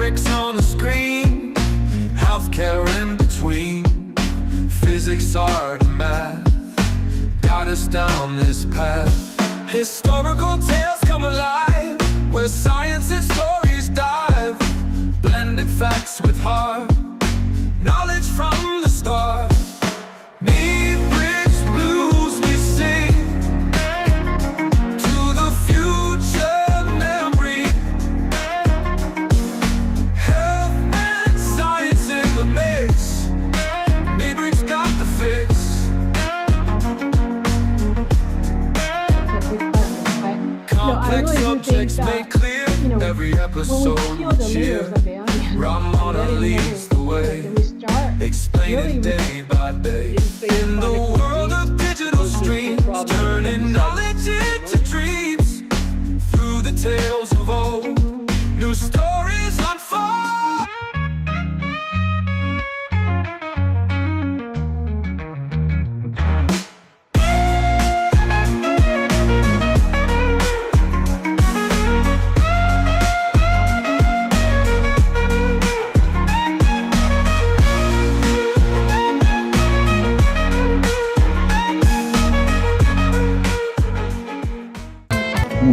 bricks on the screen, healthcare in between. Physics, art, and math got us down this path. Historical tales come alive, where science and stories dive. Blended facts with heart, knowledge from the start. Need bridge blues we sing to the future memory. Health and science in the mix. Midbridge got the fix. Complex subjects made clear. Every episode cheer. Ramona leads the way, explaining day by day. In the world of digital streams, turning knowledge into dreams. Through the tales of old, new stories unfold.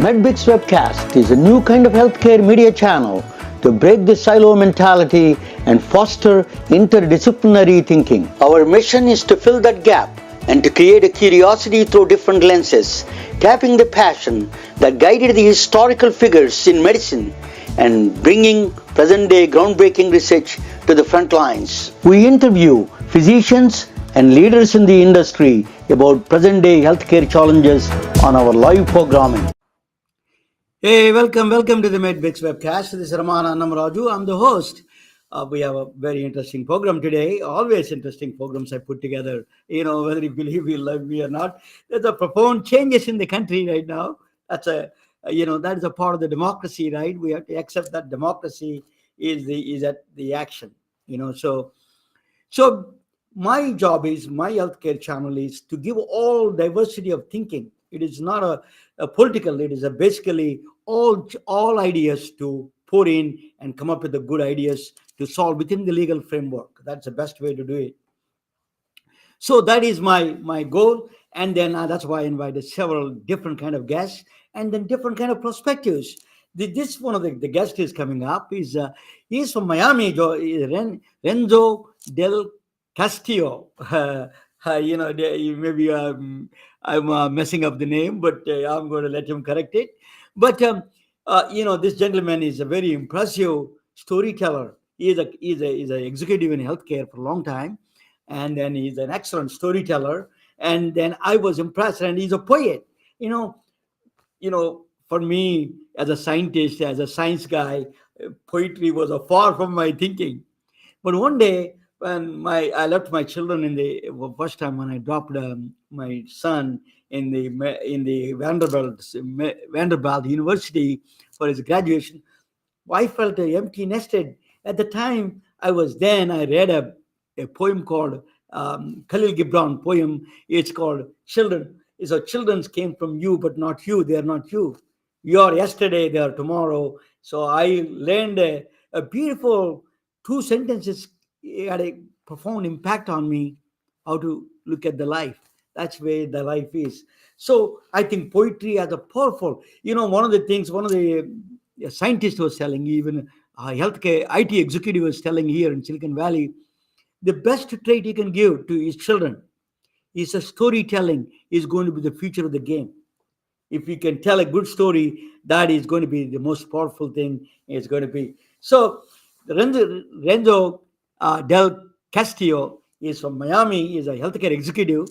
MedBits Webcast is a new kind of healthcare media channel to break the silo mentality and foster interdisciplinary thinking. Our mission is to fill that gap and to create a curiosity through different lenses, tapping the passion that guided the historical figures in medicine and bringing present-day groundbreaking research to the front lines. We interview physicians and leaders in the industry about present-day healthcare challenges on our live programming. Hey, welcome to the MedBits Webcast. This is Ramana Namraju. I'm the host. We have a very interesting program today. Always interesting programs I put together. Whether you believe we love me or not, there's a profound changes in the country right now. That is a part of the democracy, right? We have to accept that democracy is at the action. So my job is, my healthcare channel is to give all diversity of thinking. It is not a political, it is basically all ideas to put in and come up with the good ideas to solve within the legal framework. That's the best way to do it. So that is my goal. And then that's why I invited several different kind of guests and then different kind of perspectives. This one of the guest is coming up. He's from Miami, Renzo Del Castillo. Maybe I'm messing up the name, but I'm going to let him correct it. But this gentleman is a very impressive storyteller. He's an executive in healthcare for a long time, and then he's an excellent storyteller. And then I was impressed, and he's a poet. For me as a scientist, as a science guy, poetry was far from my thinking. But one day, when I left my children in the first time when I dropped my son in the Vanderbilt University for his graduation, I felt empty nested. At the time I read a poem called Khalil Gibran poem. It's called Children. So children came from you, but not you. They are not you. You are yesterday, they are tomorrow. So I learned a beautiful 2 sentences. It had a profound impact on me, how to look at the life. That's where the life is. So I think poetry has a powerful, one of the scientists was telling, even healthcare IT executive was telling here in Silicon Valley, the best trait you can give to his children is a storytelling is going to be the future of the game. If you can tell a good story, that is going to be the most powerful thing it's going to be. So Renzo Del Castillo is from Miami. He's a healthcare executive.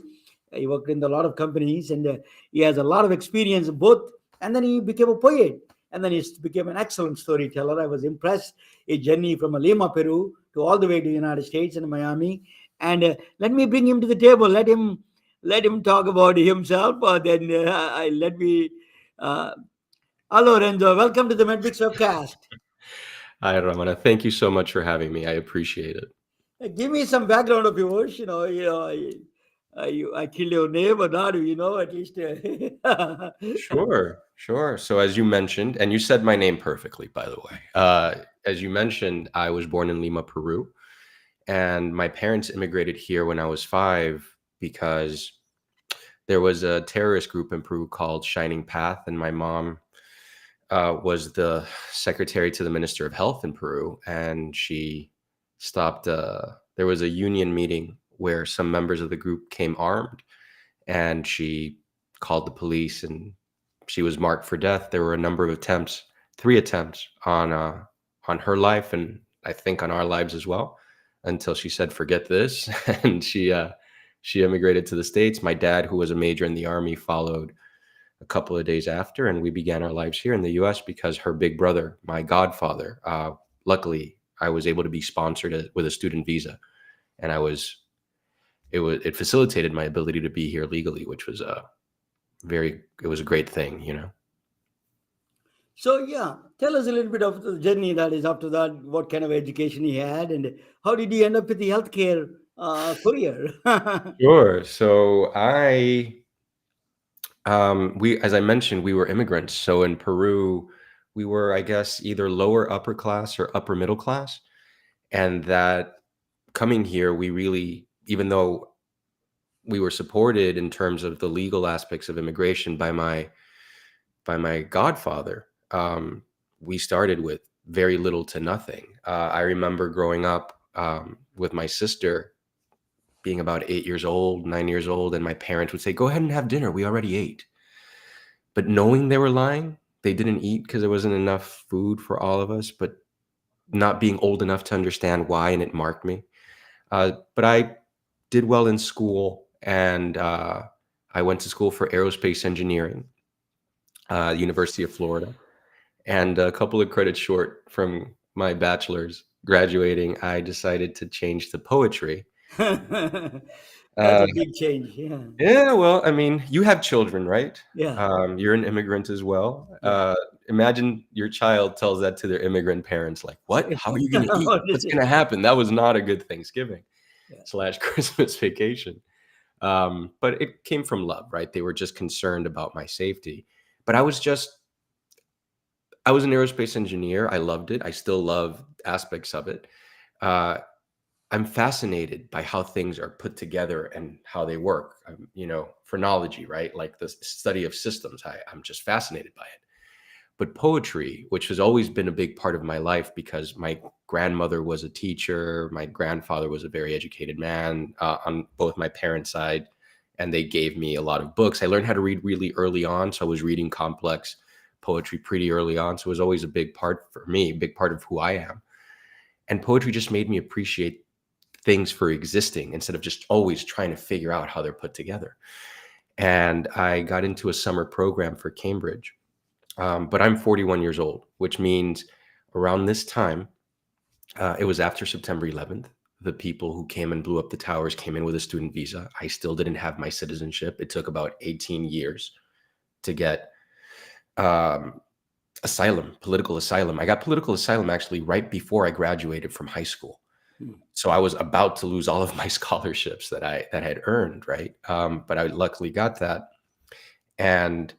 He worked in a lot of companies, and he has a lot of experience both. And then he became a poet, and then he became an excellent storyteller. I was impressed. A journey from Lima, Peru, to all the way to the United States and Miami. And let me bring him to the table. Let him talk about himself. Hello, Renzo. Welcome to the MedBits Webcast. Hi, Ramana. Thank you so much for having me. I appreciate it. Give me some background of yours. I killed your name or not, at least. Sure, sure. So as you mentioned, and you said my name perfectly, by the way. As you mentioned, I was born in Lima, Peru, and my parents immigrated here when I was 5 because there was a terrorist group in Peru called Shining Path, and my mom was the secretary to the Minister of Health in Peru, and she stopped. There was a union meeting where some members of the group came armed, and she called the police, and she was marked for death. There were a number of attempts, 3 attempts on her life, and I think on our lives as well, until she said, "Forget this," and she immigrated to the States. My dad, who was a major in the Army, followed a couple of days after, and we began our lives here in the U.S. because her big brother, my godfather, luckily, I was able to be sponsored with a student visa, and it facilitated my ability to be here legally, which was it was a great thing, you know. So, yeah, tell us a little bit of the journey that is after that, what kind of education he had, and how did he end up with the healthcare career? Sure. So we, as I mentioned, we were immigrants. So in Peru, we were, I guess, either lower upper class or upper middle class. And that coming here, we really, even though we were supported in terms of the legal aspects of immigration by my godfather, we started with very little to nothing. I remember growing up with my sister being about 8 years old, 9 years old, and my parents would say, "Go ahead and have dinner. We already ate." But knowing they were lying, they didn't eat because there wasn't enough food for all of us, but not being old enough to understand why, and it marked me. But I did well in school, and I went to school for aerospace engineering, University of Florida, and a couple of credits short from my bachelor's graduating, I decided to change to poetry. That's Uh, a big change. Yeah. yeah, well, I mean, you have children, right? Yeah. You're an immigrant as well. Yeah. Imagine your child tells that to their immigrant parents, like, "What? How are you going to eat? What is What's it? going to happen?" That was not a good Thanksgiving Yeah. slash Christmas vacation. But it came from love, right? They were just concerned about my safety. But I was an aerospace engineer. I loved it. I still love aspects of it. Uh, I'm fascinated by how things are put together and how they work. Phrenology, right? Like the study of systems. I'm just fascinated by it. But poetry, which has always been a big part of my life because my grandmother was a teacher, my grandfather was a very educated man on both my parents' side, and they gave me a lot of books. I learned how to read really early on, so I was reading complex poetry pretty early on. So it was always a big part for me, big part of who I am. And poetry just made me appreciate things for existing instead of just always trying to figure out how they're put together. And I got into a summer program for Cambridge. But I'm 41 years old, which means around this time, it was after September 11th. The people who came and blew up the towers came in with a student visa. I still didn't have my citizenship. It took about 18 years to get um, asylum, political asylum. I got political asylum actually right before I graduated from high school. Hmm. So I was about to lose all of my scholarships that I had earned, right? But I luckily got that. And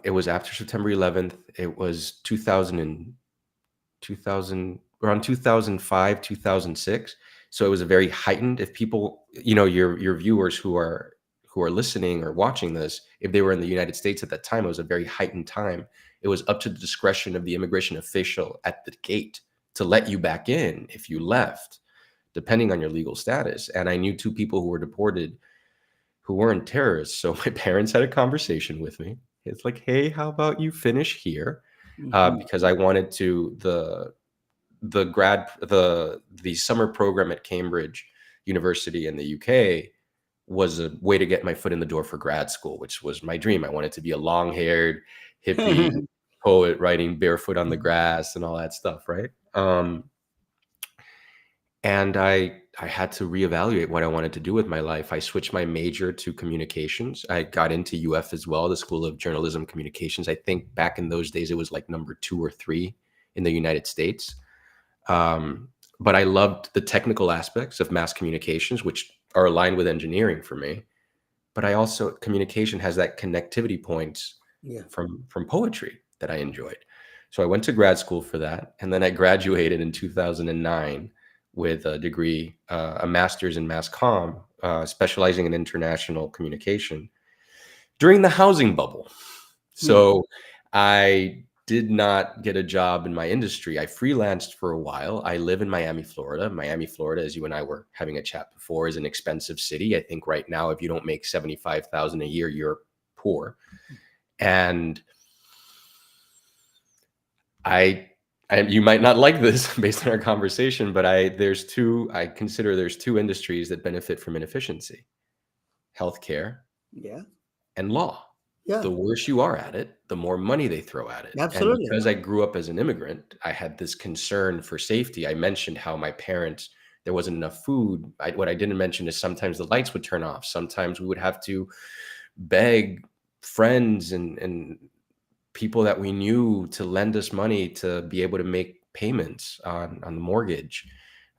it was after September 11th. It was 2000, around 2005, 2006. So it was a very heightened. If people, your viewers who are listening or watching this, if they were in the United States at that time, it was a very heightened time. It was up to the discretion of the immigration official at the gate to let you back in if you left, depending on your legal status. And I knew 2 people who were deported who weren't terrorists. So my parents had a conversation with me. It's like, "Hey, how about you finish here?" Mhm. Because I wanted to the summer program at Cambridge University in the UK was a way to get my foot in the door for grad school, which was my dream. I wanted to be a long-haired hippie poet writing barefoot on the grass and all that stuff, right? And I had to reevaluate what I wanted to do with my life. I switched my major to communications. I got into UF as well, the School of Journalism Communications. I think back in those days, it was like number 2 or 3 in the United States. But I loved the technical aspects of mass communications, which are aligned with engineering for me, but I also communication has that connectivity points Yeah. from poetry that I enjoyed. So I went to grad school for that, and then I graduated in 2009 with a degree, a master's in mass comm, specializing in international communication during the housing bubble. Hmm. So I did not get a job in my industry. I freelanced for a while. I live in Miami, Florida. Miami, Florida, as you and I were having a chat before, is an expensive city. I think right now, if you don't make 75,000 a year, you're poor. And I, you might not like this based on our conversation, but I consider there's two industries that benefit from inefficiency: healthcare Yeah. and law. Yeah. The worse you are at it, the more money they throw at it. And Absolutely. because I grew up as an immigrant, I had this concern for safety. I mentioned how my parents, there wasn't enough food. What I didn't mention is sometimes the lights would turn off. Sometimes we would have to beg friends and people that we knew to lend us money to be able to make payments on the mortgage.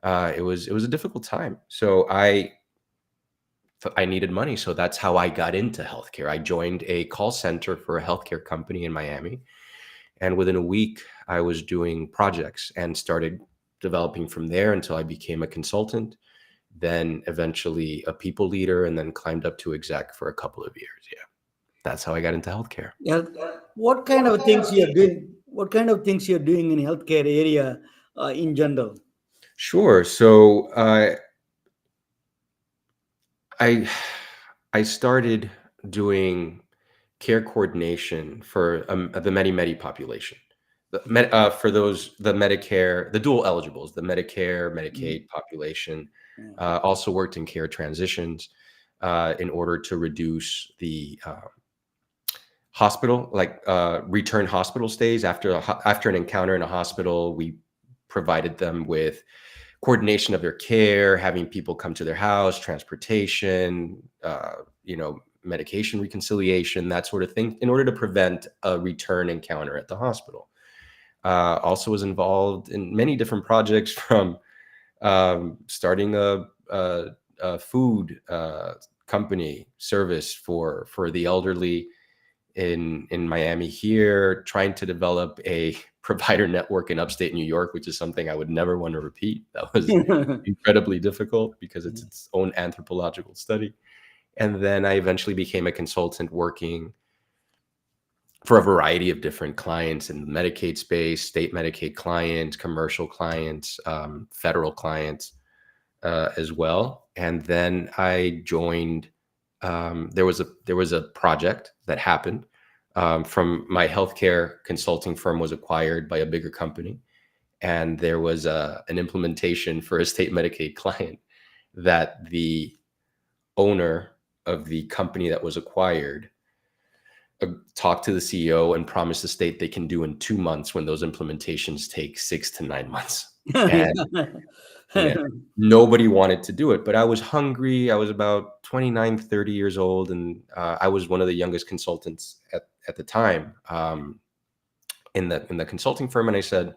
It was a difficult time. So I needed money. So that's how I got into healthcare. I joined a call center for a healthcare company in Miami. And within a week, I was doing projects and started developing from there until I became a consultant, then eventually a people leader, and then climbed up to exec for a couple of years. Yeah. That's how I got into healthcare. Yeah. What kind of things you're doing? What kind of things you're doing in healthcare area in general? Sure. So I I started doing care coordination for the Medi population. For the Medicare, the dual eligibles, the Medicare, Mm. Medicaid population. Yeah. Also worked in care transitions in order to reduce the hospital, like return hospital stays after an encounter in a hospital. We provided them with coordination of their care, having people come to their house, transportation, medication reconciliation, that sort of thing, in order to prevent a return encounter at the hospital. Also was involved in many different projects, from starting a food company service for the elderly in Miami here, trying to develop a provider network in upstate New York, which is something I would never want to repeat. That was incredibly difficult because it's its own anthropological study. And then I eventually became a consultant working for a variety of different clients in the Medicaid space, state Medicaid clients, commercial clients, federal clients as well. And then I joined. There was a project that happened from my healthcare consulting firm was acquired by a bigger company, and there was an implementation for a state Medicaid client that the owner of the company that was acquired talked to the CEO and promised the state they can do in 2 months when those implementations take 6 to 9 months. And yeah, nobody wanted to do it, but I was hungry. I was about 29, 30 years old, and I was one of the youngest consultants at the time in the consulting firm. And I said,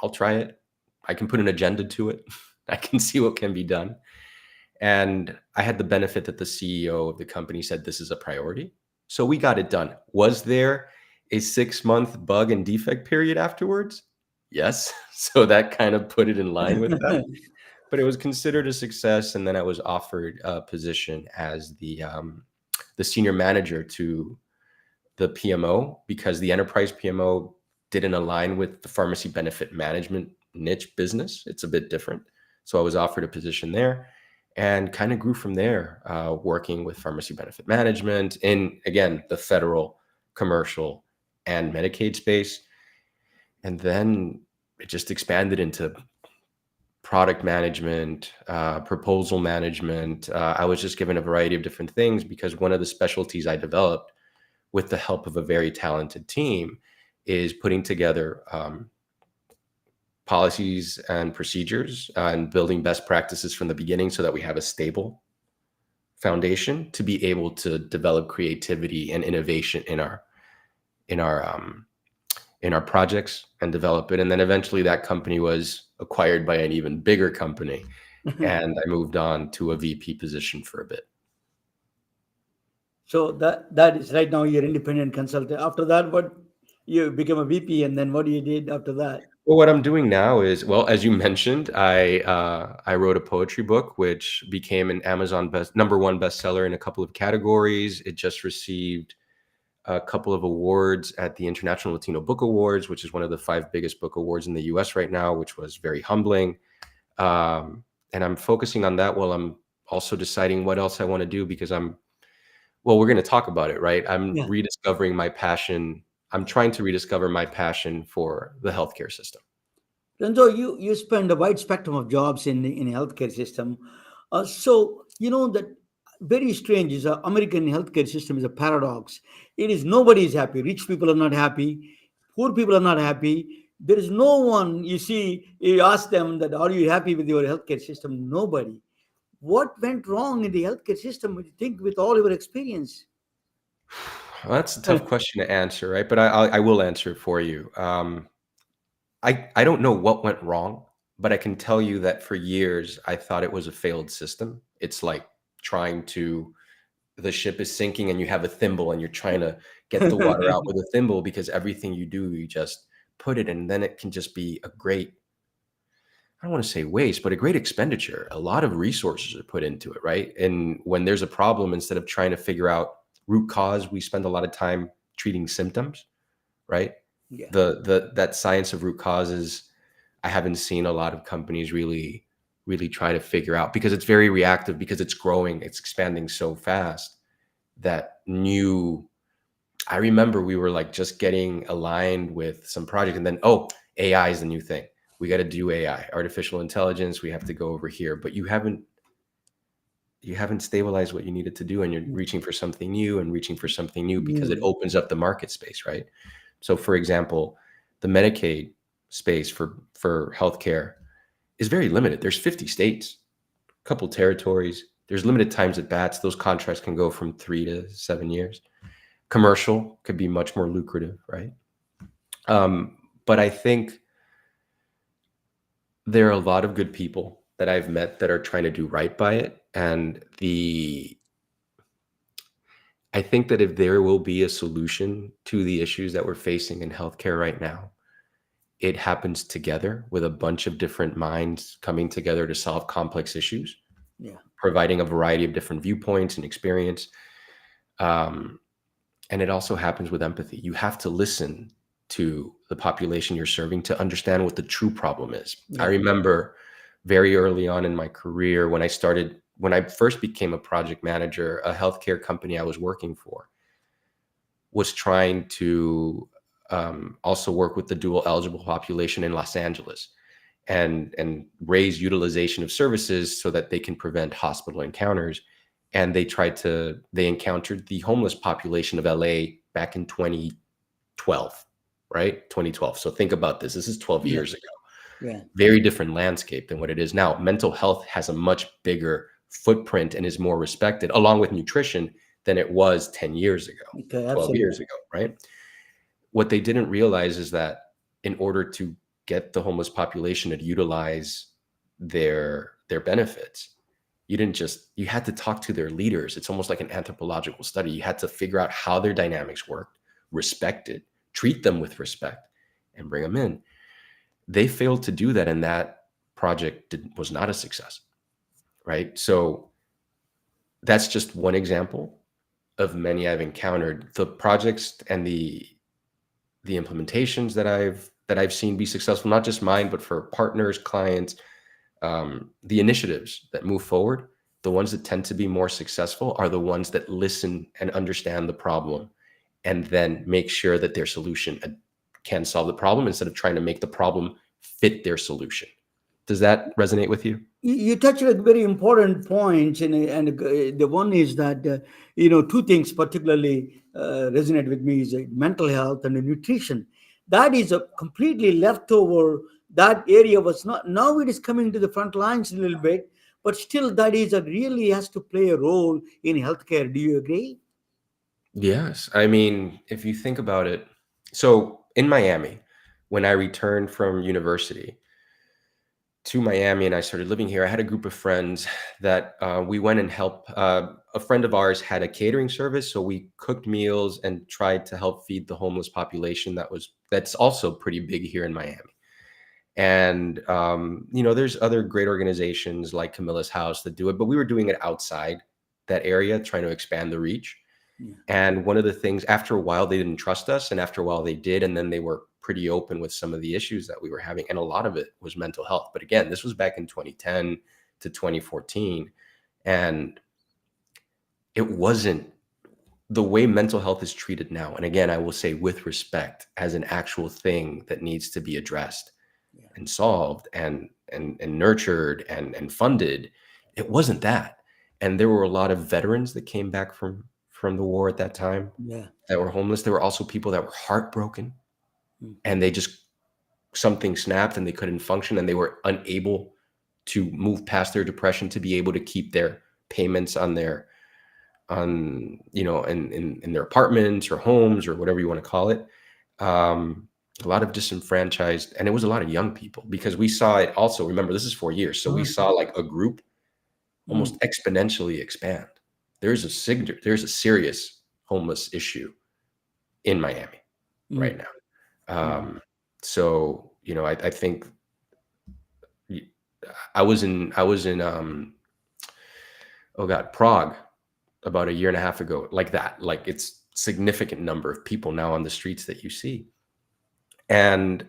I'll try it. I can put an agenda to it. I can see what can be done. And I had the benefit that the CEO of the company said this is a priority. So we got it done. Was there a 6-month bug and defect period afterwards? Yes. So that kind of put it in line with that. But it was considered a success. And then I was offered a position as the senior manager to the PMO, because the enterprise PMO didn't align with the pharmacy benefit management niche business. It's a bit different. So I was offered a position there and kind of grew from there, working with pharmacy benefit management in, again, the federal, commercial, and Medicaid space. And then it just expanded into product management, proposal management. I was just given a variety of different things because one of the specialties I developed with the help of a very talented team is putting together policies and procedures and building best practices from the beginning so that we have a stable foundation to be able to develop creativity and innovation in our projects and develop it. And then eventually that company was acquired by an even bigger company. and I moved on to a VP position for a bit. So that is right now you're independent consultant. After that, what you became a VP, and then what you did after that? Well, what I'm doing now is, well, as you mentioned, I wrote a poetry book, which became an Amazon #1 bestseller in a couple of categories. It just received a couple of awards at the International Latino Book Awards, which is one of the 5 biggest book awards in the US right now, which was very humbling. And I'm focusing on that while I'm also deciding what else I want to do, because well, we're going to talk about it, right? I'm Yeah. rediscovering my passion. I'm trying to rediscover my passion for the healthcare system. Renzo, you spend a wide spectrum of jobs in the healthcare system. So you know that very strange is American healthcare system is a paradox. It is nobody is happy. Rich people are not happy. Poor people are not happy. There is no one. You see, you ask them that, are you happy with your healthcare system? Nobody. What went wrong in the healthcare system? You think with all your experience. Well, that's a tough question to answer, right? But I will answer it for you. I don't know what went wrong, but I can tell you that for years I thought it was a failed system. It's like trying to the ship is sinking and you have a thimble and you're trying to get the water out with a thimble, because everything you do, you just put it in, and then it can just be a great, I don't want to say waste, but a great expenditure. A lot of resources are put into it, right? And when there's a problem, instead of trying to figure out root cause, we spend a lot of time treating symptoms, right? Yeah. That science of root causes, I haven't seen a lot of companies really try to figure out, because it's very reactive, because it's growing, it's expanding so fast that new. I remember we were like just getting aligned with some project, and then, oh, AI is the new thing. We got to do AI, artificial intelligence. We have to go over here, but you haven't stabilized what you needed to do, and you're reaching for something new and reaching for something new, because it Mm. opens up the market space, right? So, for example, the Medicaid space for healthcare is very limited. There's 50 states, a couple territories. There's limited times at bats. Those contracts can go from 3 to 7 years. Commercial could be much more lucrative, right? But I think there are a lot of good people that I've met that are trying to do right by it. And I think that if there will be a solution to the issues that we're facing in healthcare right now, it happens together with a bunch of different minds coming together to solve complex issues, Yeah. providing a variety of different viewpoints and experience. Um, and it also happens with empathy. You have to listen to the population you're serving to understand what the true problem is. I Yeah. remember very early on in my career, when I first became a project manager, a healthcare company I was working for was trying to also work with the dual eligible population in Los Angeles, and raise utilization of services so that they can prevent hospital encounters. And they encountered the homeless population of LA back in 2012, right? 2012. So think about this. This is 12 Yeah. years ago. Yeah. Very different landscape than what it is now. Mental health has a much bigger footprint and is more respected, along with nutrition, than it was 10 years ago, Okay. 12 Absolutely. years ago, right? What they didn't realize is that in order to get the homeless population to utilize their benefits, you had to talk to their leaders. It's almost like an anthropological study. You had to figure out how their dynamics worked, respect it, treat them with respect, and bring them in. They failed to do that, and that project was not a success, right? So that's just one example of many I've encountered. The projects and the implementations that I've seen be successful, not just mine, but for partners, clients, the initiatives that move forward, the ones that tend to be more successful are the ones that listen and understand the problem, and then make sure that their solution can solve the problem, instead of trying to make the problem fit their solution. Does that resonate with you? You touched a very important point, and the one is that two things particularly resonate with me is mental health and nutrition. That is a completely leftover. That area was not. Now it is coming to the front lines a little bit, but still, that is a really has to play a role in healthcare. Do you agree? Yes. I mean, if you think about it, so in Miami, when I returned from university, to Miami and I started living here, I had a group of friends that we went and helped. A friend of ours had a catering service, so we cooked meals and tried to help feed the homeless population that's also pretty big here in Miami. And there's other great organizations like Camilla's House that do it, but we were doing it outside that area, trying to expand the reach. Yeah. And one of the things, after a while, they didn't trust us, and after a while, they did, and then they were pretty open with some of the issues that we were having, and a lot of it was mental health. But again, this was back in 2010 to 2014, and it wasn't the way mental health is treated now. And again, I will say with respect, as an actual thing that needs to be addressed Yeah. and solved and nurtured and funded. It wasn't that. And there were a lot of veterans that came back from the war at that time Yeah. that were homeless. There were also people that were heartbroken, Mm. and they just, something snapped and they couldn't function, and they were unable to move past their depression to be able to keep their payments on their in their apartments or homes or whatever you want to call it. A lot of disenfranchised, and it was a lot of young people, because we saw it also. Remember, this is 4 years, so we saw like a group Mm. almost exponentially expand. There's a serious homeless issue in Miami right Mm. now. Mm. So I think I was in oh god, Prague about a year and a half ago, like that. Like, it's significant number of people now on the streets that you see. And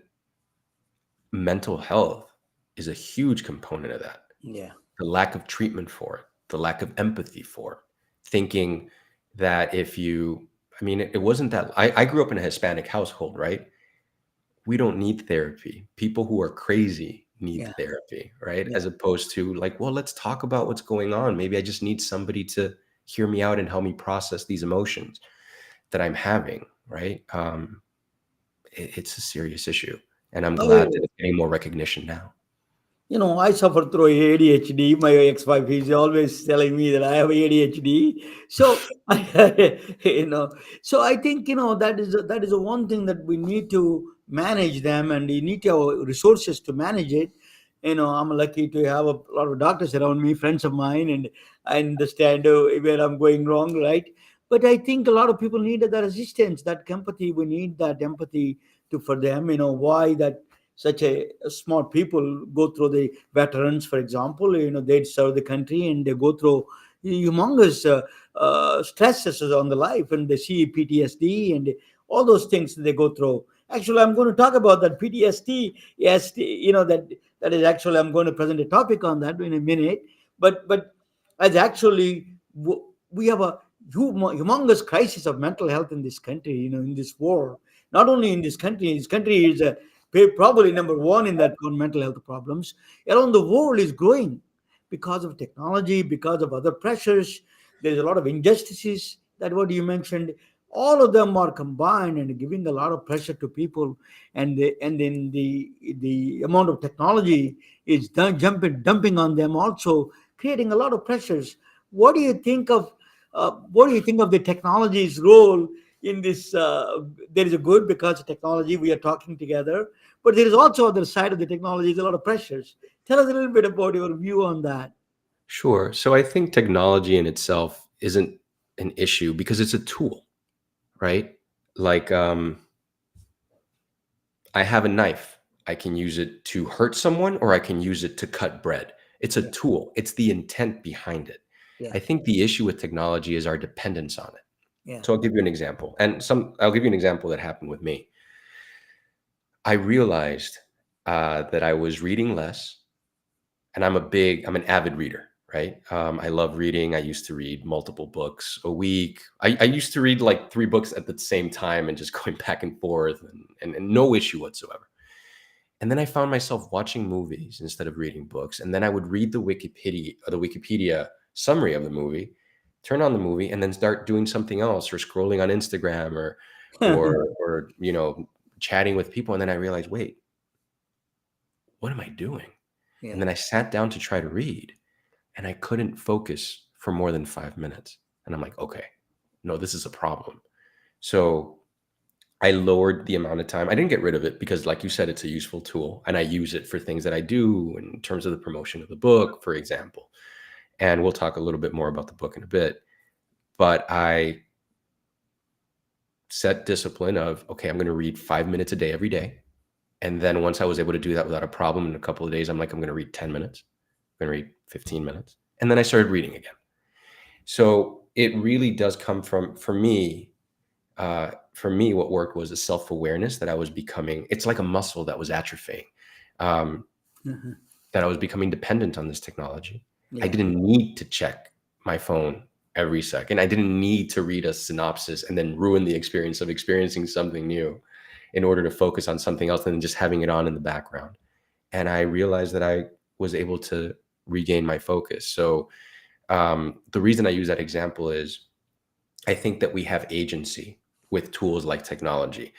mental health is a huge component of that. Yeah. The lack of treatment for it, the lack of empathy for it, thinking that if you, I mean, it wasn't that. I grew up in a Hispanic household, right? We don't need therapy. People who are crazy need Yeah. therapy, right? Yeah. As opposed to like, well, let's talk about what's going on. Maybe I just need somebody to hear me out and help me process these emotions that I'm having, right? It's a serious issue, and I'm glad that Oh, it's getting more recognition now. I suffer through ADHD. My ex-wife is always telling me that I have ADHD. So, you know, so I think that is the one thing that we need to manage them, and we need to have resources to manage it. I'm lucky to have a lot of doctors around me, friends of mine, and I understand where I'm going wrong, right? But I think a lot of people need that assistance, that empathy. We need that empathy to for them. Why that such a small people go through the veterans, for example. They serve the country and they go through humongous stresses on the life, and they see PTSD and all those things they go through. Actually, I'm going to talk about that PTSD. Yes, that is actually, I'm going to present a topic on that in a minute. But as actually, we have a humongous crisis of mental health in this country. In this war, not only in this country. This country is probably number one in that mental health problems. Around the world is growing because of technology, because of other pressures. There's a lot of injustices, that what you mentioned. All of them are combined and giving a lot of pressure to people, and then the amount of technology is dumping on them, also creating a lot of pressures. What do you think of the technology's role in this? There is a good, because of technology we are talking together, but there is also other side of the technology is a lot of pressures. Tell us a little bit about your view on that. Sure. So I think technology in itself isn't an issue because it's a tool, right? Like, I have a knife. I can use it to hurt someone, or I can use it to cut bread. It's a Yeah. tool. It's the intent behind it. Yeah. I think the issue with technology is our dependence on it. Yeah. So I'll give you an example. I'll give you an example that happened with me. I realized that I was reading less, and I'm an avid reader, right? I love reading. I used to read multiple books a week. I used to read like 3 books at the same time and just going back and forth, and no issue whatsoever. And then I found myself watching movies instead of reading books. And then I would read the Wikipedia summary of the movie, turn on the movie, and then start doing something else, or scrolling on Instagram, or chatting with people. And then I realized, wait, what am I doing? And Yeah. then I sat down to try to read, and I couldn't focus for more than 5 minutes. And I'm like, okay, no, this is a problem. So I lowered the amount of time. I didn't get rid of it because, like you said, it's a useful tool, and I use it for things that I do in terms of the promotion of the book, for example. And we'll talk a little bit more about the book in a bit. But I set discipline of, okay, I'm going to read 5 minutes a day every day. And then once I was able to do that without a problem in a couple of days, I'm like, I'm going to read 10 minutes. I'm going to read 15 minutes. And then I started reading again. So it really does come from, for me, what worked was a self-awareness that I was becoming. It's like a muscle that was atrophying, Mhm. that I was becoming dependent on this technology. I Yeah. didn't need to check my phone every second. I didn't need to read a synopsis and then ruin the experience of experiencing something new in order to focus on something else than just having it on in the background. And I realized that I was able to regain my focus. So the reason I use that example is I think that we have agency with tools like technology.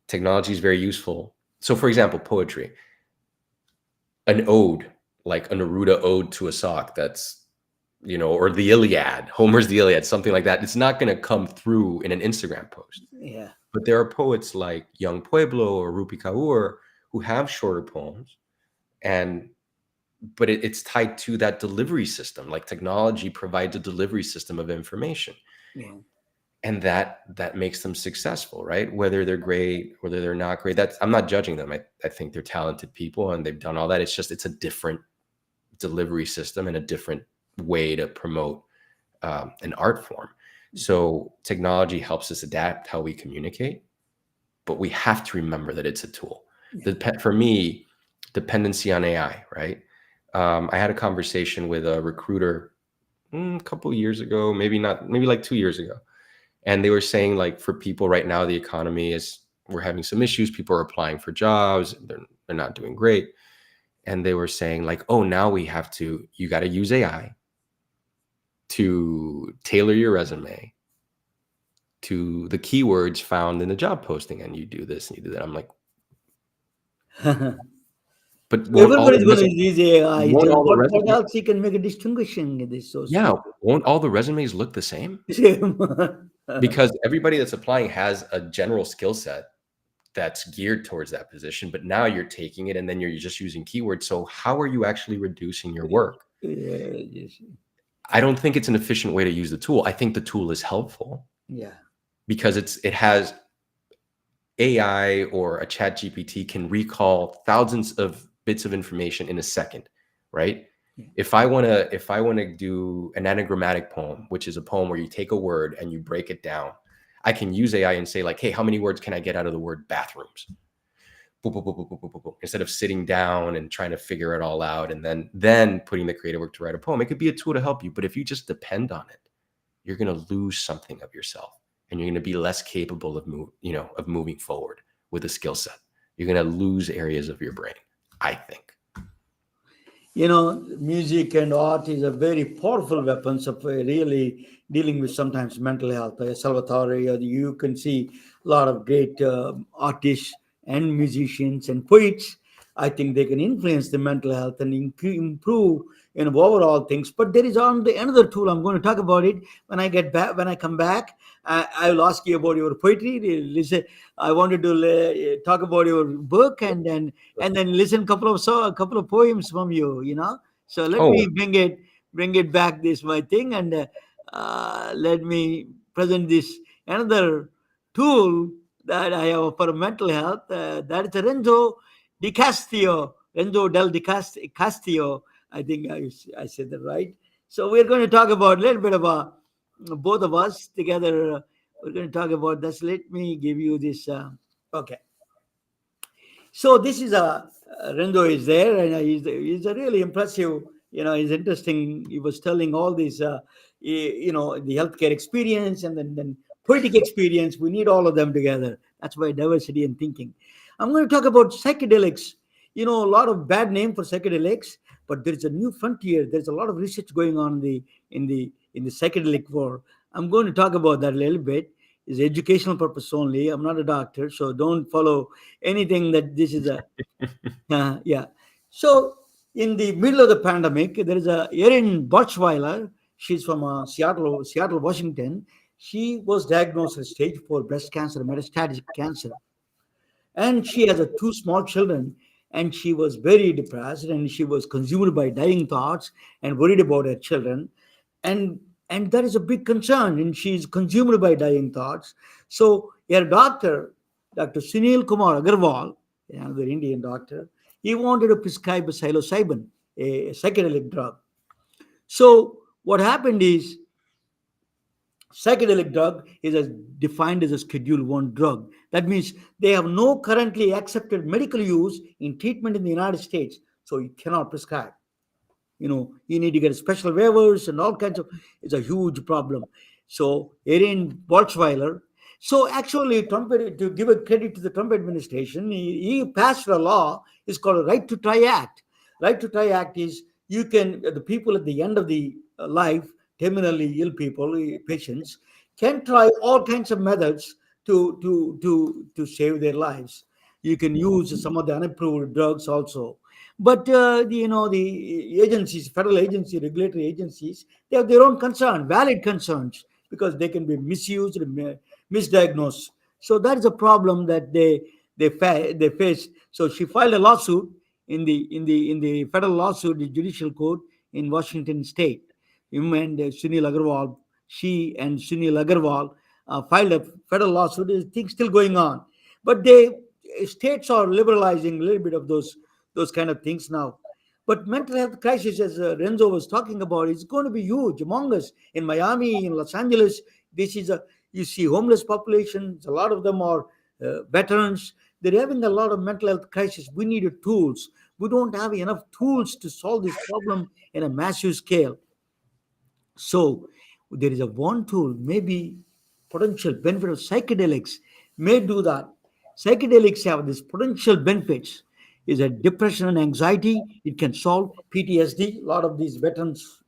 Technology is very useful. So for example, poetry, an ode, like a Neruda ode to a sock, that's, or the Iliad, Homer's the Iliad, something like that. It's not going to come through in an Instagram post. Yeah. But there are poets like Young Pueblo or Rupi Kaur who have shorter poems, but it's tied to that delivery system. Like technology provides a delivery system of information, Yeah. and that makes them successful, right? Whether they're great, whether they're not great. I'm not judging them. I think they're talented people and they've done all that. It's a different delivery system and a different way to promote an art form. So technology helps us adapt how we communicate, but we have to remember that it's a tool. For me, dependency on AI, right? I had a conversation with a recruiter a couple of years ago, maybe like 2 years ago. And they were saying, like, for people right now, the economy we're having some issues. People are applying for jobs. They're not doing great. And they were saying, like, oh, now you got to use AI to tailor your resume to the keywords found in the job posting. And you do this and you do that. I'm like, but Everybody's going to use AI. won't all the What resumes, else he can make a distinguishing? This is so yeah, stupid. won't all the resumes look the same? Because everybody that's applying has a general skill set that's geared towards that position, but now you're taking it and then you're just using keywords. So how are you actually reducing your work? I don't think it's an efficient way to use the tool. I think the tool is helpful Yeah. because it has AI, or a chat GPT can recall thousands of bits of information in a second, right? Yeah. If I want to do an anagrammatic poem, which is a poem where you take a word and you break it down, I can use AI and say, like, hey, how many words can I get out of the word bathrooms? Boop, boop, boop, boop, boop, boop, boop. Instead of sitting down and trying to figure it all out and then putting the creative work to write a poem. It could be a tool to help you, but if you just depend on it, you're going to lose something of yourself, and you're going to be less capable of moving forward with a skill set. You're going to lose areas of your brain, I think. Music and art is a very powerful weapons of really dealing with sometimes mental health. Salvatore, you can see a lot of great artists and musicians and poets. I think they can influence the mental health and improve overall things. But there is another tool. I'm going to talk about it when I get back. When I come back, I will ask you about your poetry. Listen, I wanted to talk about your book, and then listen a couple of poems from you. So let me Oh, bring it back. This my thing, and let me present this another tool that I have for mental health. That is Renzo Di Castillo, Renzo Castillo. I think I said that right. So we're going to talk about a little bit about both of us together. We're going to talk about this. Let me give you this. Okay. So this is Renzo is there, and he's a really impressive. He's interesting. He was telling all these, the healthcare experience and then poetic experience. We need all of them together. That's why diversity in thinking. I'm going to talk about psychedelics. A lot of bad name for psychedelics, but there's a new frontier. There's a lot of research going on in the psychedelic world. I'm going to talk about that a little bit. It's educational purpose only. I'm not a doctor, so don't follow anything that this is a yeah. So in the middle of the pandemic, there is a Erin Birchweiler. She's from Seattle, Washington. She was diagnosed with stage 4 breast cancer, metastatic cancer, and she has two small children, and she was very depressed, and she was consumed by dying thoughts and worried about her children, and and that is a big concern, and she's consumed by dying thoughts. So her doctor, Dr. Sunil Kumar Agarwal, another Indian doctor, he wanted to prescribe a psilocybin, a psychedelic drug. So what happened is, psychedelic drug is defined as a Schedule 1 drug. That means they have no currently accepted medical use in treatment in the United States, so you cannot prescribe. You need to get special waivers and all kinds of. It's a huge problem. So Erin Boltzweiler. So actually, Trump, to give a credit to the Trump administration, he passed a law. It's called a Right to Try Act. Right to Try Act is, you can, the people at the end of the life, terminally ill people, patients, can try all kinds of methods to save their lives. You can use some of the unapproved drugs also. But the agencies, federal agency, regulatory agencies, they have their own concern, valid concerns, because they can be misused and misdiagnosed. So that is a problem that they face. So she filed a lawsuit in the federal lawsuit, the judicial court in Washington State. Him and Sunil Agarwal, she and Sunil Agarwal filed a federal lawsuit. There's things still going on, but states are liberalizing a little bit of those kind of things now. But mental health crisis, as Renzo was talking about, is going to be huge among us in Miami, in Los Angeles. This is a You see homeless populations. A lot of them are veterans. They're having a lot of mental health crisis. We need tools. We don't have enough tools to solve this problem in a massive scale. So there is a one tool, maybe potential benefit of psychedelics may do that. Psychedelics have these potential benefits. Is a depression and anxiety. It can solve PTSD. A lot of these veterans,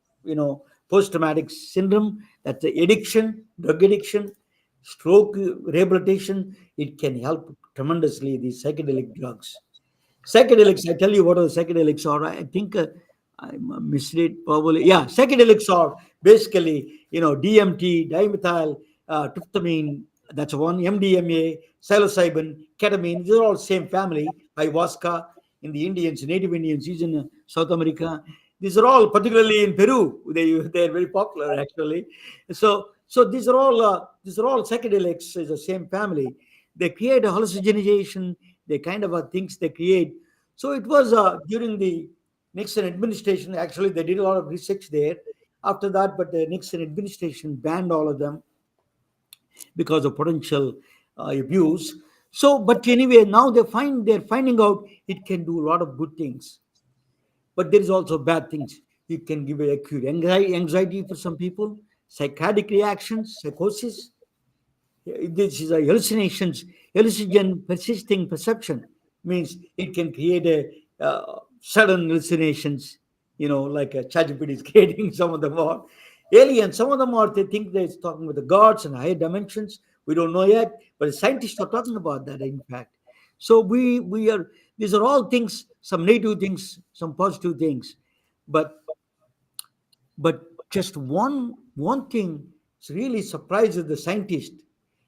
post-traumatic syndrome. That's the addiction, drug addiction, stroke rehabilitation. It can help tremendously. These psychedelic drugs. Psychedelics, I tell you what are the psychedelics are. I think I misread probably. Yeah, psychedelics are basically, DMT, dimethyl, tryptamine, that's one, MDMA, psilocybin, ketamine. These are all same family. Ayahuasca in the Indians, Native Indians use in South America. These are all, particularly in Peru, they are very popular actually. So these are all psychedelics. Is the same family. They create a hallucination. They kind of are things they create. So it was during the Nixon administration. Actually, they did a lot of research there. After that, but the Nixon administration banned all of them because of potential abuse. So, but anyway, now they're finding out it can do a lot of good things, but there is also bad things. It can give a acute anxiety for some people, psychotic reactions, psychosis. This is a hallucinogen persisting perception, means it can create a sudden hallucinations. Like a ChatGPT is creating. Some of them are aliens. Some of them are, they think they're talking with the gods and higher dimensions. We don't know yet, but scientists are talking about that. In fact, so we are. These are all things. Some negative things, some positive things, but just one thing really surprises the scientist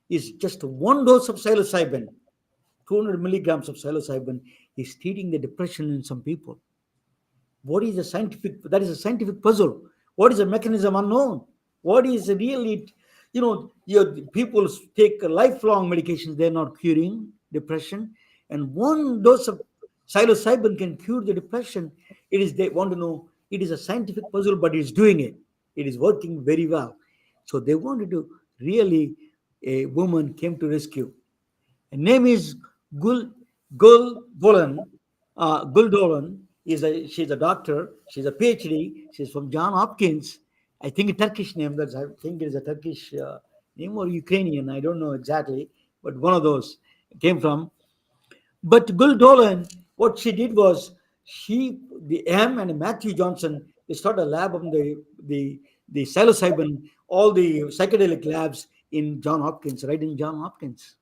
is just one dose of psilocybin, 200 milligrams of psilocybin, is treating the depression in some people. What is the scientific? That is a scientific puzzle. What is the mechanism unknown? What is really, your people take lifelong medications, they're not curing depression, and one dose of psilocybin can cure the depression. They want to know. It is a scientific puzzle, but it's doing it. It is working very well. So they wanted to really. A woman came to rescue. Her name is Gul Dolan. Gul Dolan she's a doctor. She's a PhD. She's from John Hopkins. I think a Turkish name. I think it is a Turkish name or Ukrainian. I don't know exactly, but one of those came from. But Gul Dolan, what she did was the M and Matthew Johnson, they started a lab on the psilocybin, all the psychedelic labs in John Hopkins, right in John Hopkins.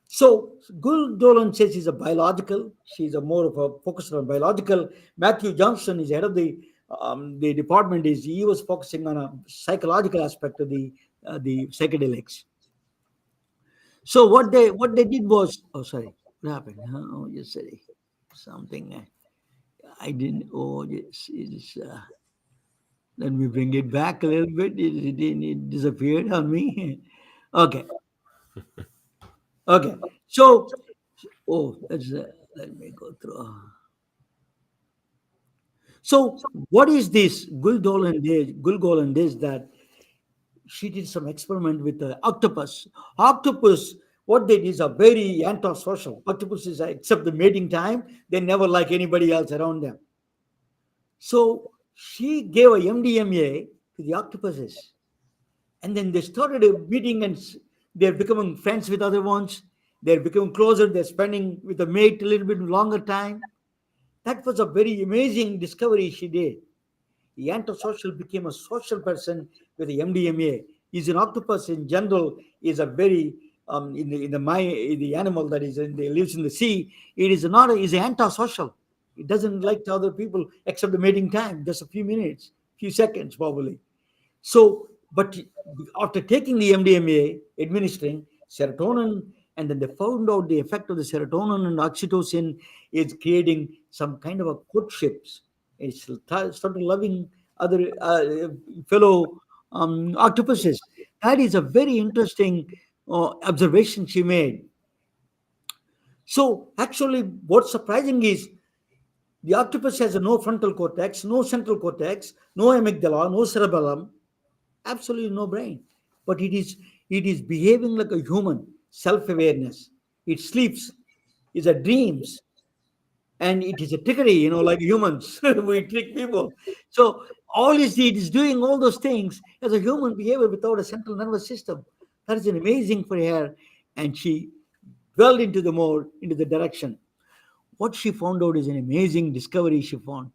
So Gul Dolan says she's a more of a focus on biological. Matthew Johnson is head of the department. He was focusing on a psychological aspect of the the psychedelics. So what they did was, oh sorry, what happened? Oh, yesterday something I didn't. Oh yes, it's. Let me bring it back a little bit. It disappeared on me. Okay, okay. So, let me go through. So, what is this Gulgolan dish that she did some experiment with the octopus? Octopus, what they did is a very antisocial. Octopuses, except the mating time, they never like anybody else around them. So she gave a MDMA to the octopuses, and then they started meeting, and they're becoming friends with other ones. They're becoming closer. They're spending with the mate a little bit longer time. That was a very amazing discovery she did. The antisocial became a social person with the MDMA. Is an octopus in general is a very the animal that lives in the sea. It is not is antisocial. It doesn't like to other people except the mating time, just a few minutes, few seconds probably. So, but after taking the MDMA, administering serotonin, and then they found out the effect of the serotonin and oxytocin is creating some kind of a courtships. It's started loving other fellow octopuses. That is a very interesting observation she made. So, actually, what's surprising is the octopus has no frontal cortex, no central cortex, no amygdala, no cerebellum, absolutely no brain, but it is behaving like a human, self-awareness. It sleeps, is a dreams, and it is a trickery, like humans. We trick people. So all it is doing all those things as a human behavior without a central nervous system. That is an amazing for her. And she dwelled into the more into the direction. What she found out is an amazing discovery she found.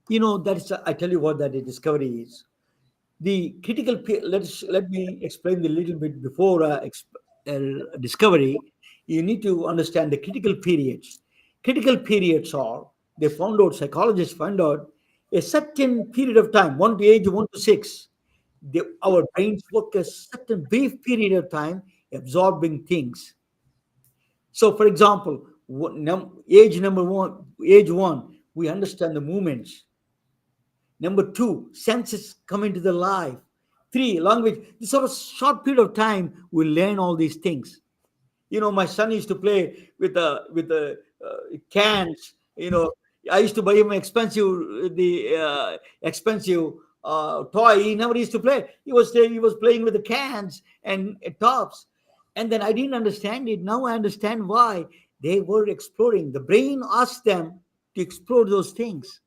That's I tell you what that discovery is. The let me explain a little bit before discovery. You need to understand the critical periods. Critical periods are, they found out, psychologists found out, a certain period of time, one to age 1 to 6, our brains work a certain brief period of time absorbing things. So for example, age 1, we understand the movements. Number two, senses come into the life. Three, language. This sort of short period of time, we learn all these things. My son used to play with the cans. I used to buy him expensive toy. He never used to play. He was playing with the cans and tops, and then I didn't understand it. Now I understand why they were exploring. The brain asked them to explore those things.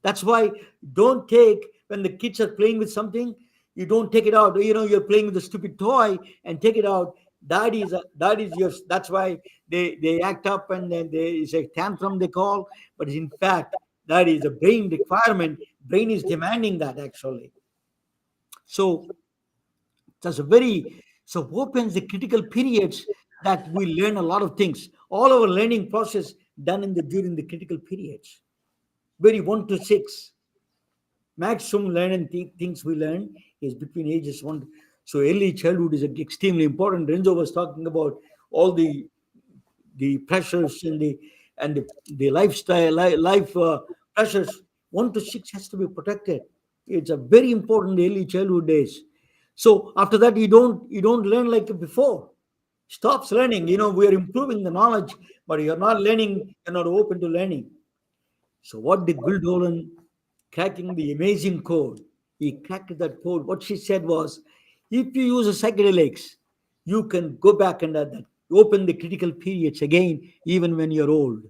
That's why don't take when the kids are playing with something, you don't take it out. You're playing with a stupid toy and take it out. That is yours. That's why they act up and then it's a tantrum they call. But in fact, that is a brain requirement. Brain is demanding that actually. So that's a very so opens the critical periods that we learn a lot of things. All our learning process done during the critical periods. Very 1 to 6 maximum learning things we learn is between ages 1. So early childhood is extremely important. Renzo was talking about all the pressures and the lifestyle life pressures. 1 to 6 has to be protected. It's a very important early childhood days. So after that, you don't learn like before. Stops learning. We are improving the knowledge, but you're not learning. You're not open to learning. So what did Guldolan cracking the amazing code? He cracked that code. What she said was, if you use a psychedelics, you can go back and open the critical periods again, even when you're old.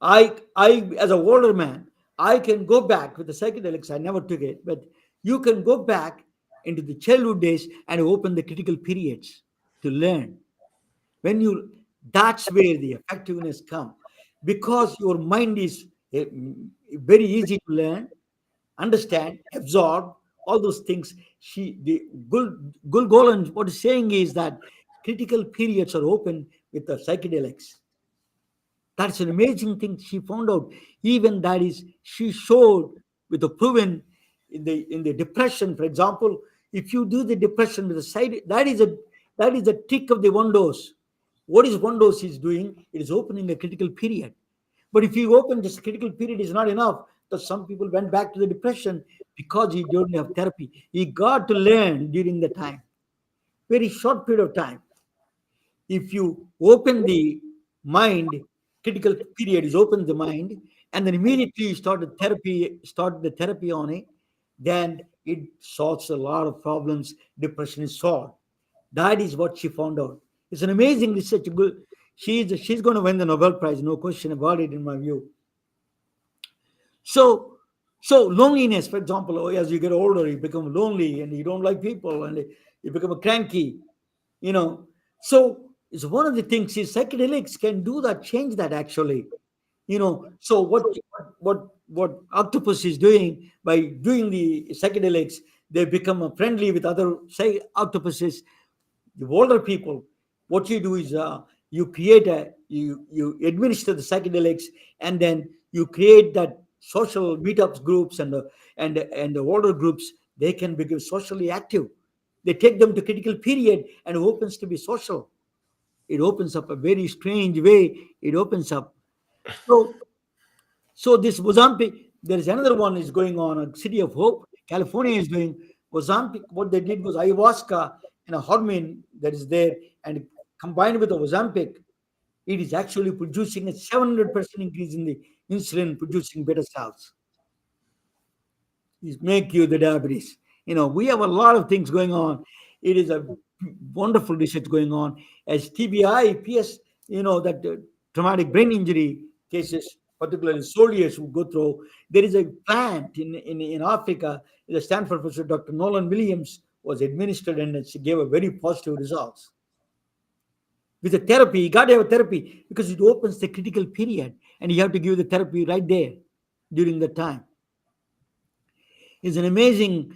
I as a older man, I can go back with the psychedelics. I never took it, but you can go back into the childhood days and open the critical periods to learn. When you That's where the effectiveness come, because your mind is very easy to learn, understand, absorb all those things. Gulgolan, what is saying is that critical periods are open with the psychedelics. That's an amazing thing she found out. Even she showed with the proven in the depression, for example, If you do the depression with the side, that is a trick of the one dose. What is one dose is doing? It is opening a critical period. But if you open this critical period is not enough, because some people went back to the depression because he don't have therapy. He got to learn during the time, very short period of time. If you open the mind, critical period is open the mind, and then immediately you start the therapy on it, then it solves a lot of problems. Depression is solved. That is what she found out. It's an amazing research. She's going to win the Nobel Prize, no question about it, in my view. So, so loneliness, for example, as you get older, you become lonely and you don't like people and you become a cranky, you know. So it's one of the things is psychedelics can do that, change that actually. So what octopus is doing by doing the psychedelics, they become friendly with other say octopuses, the older people. What you do is you administer the psychedelics, and then you create that social meetups groups, and the older groups, they can become socially active. They take them to critical period and opens to be social. It opens up a very strange way. It opens up. So so this Mozambique, there is another one is going on. A City of Hope, California is doing Mozambique. What they did was ayahuasca and a hormone that is there, and combined with the Mozambique, it is actually producing a 700% increase in the insulin producing beta cells. Is make you the diabetes. We have a lot of things going on. It is a wonderful research going on as TBI, PS, that traumatic brain injury cases, particularly soldiers who go through. There is a plant in Africa, the Stanford professor, Dr. Nolan Williams, was administered and she gave a very positive results. With the therapy, you got to have a therapy because it opens the critical period and you have to give the therapy right there during the time. Is an amazing.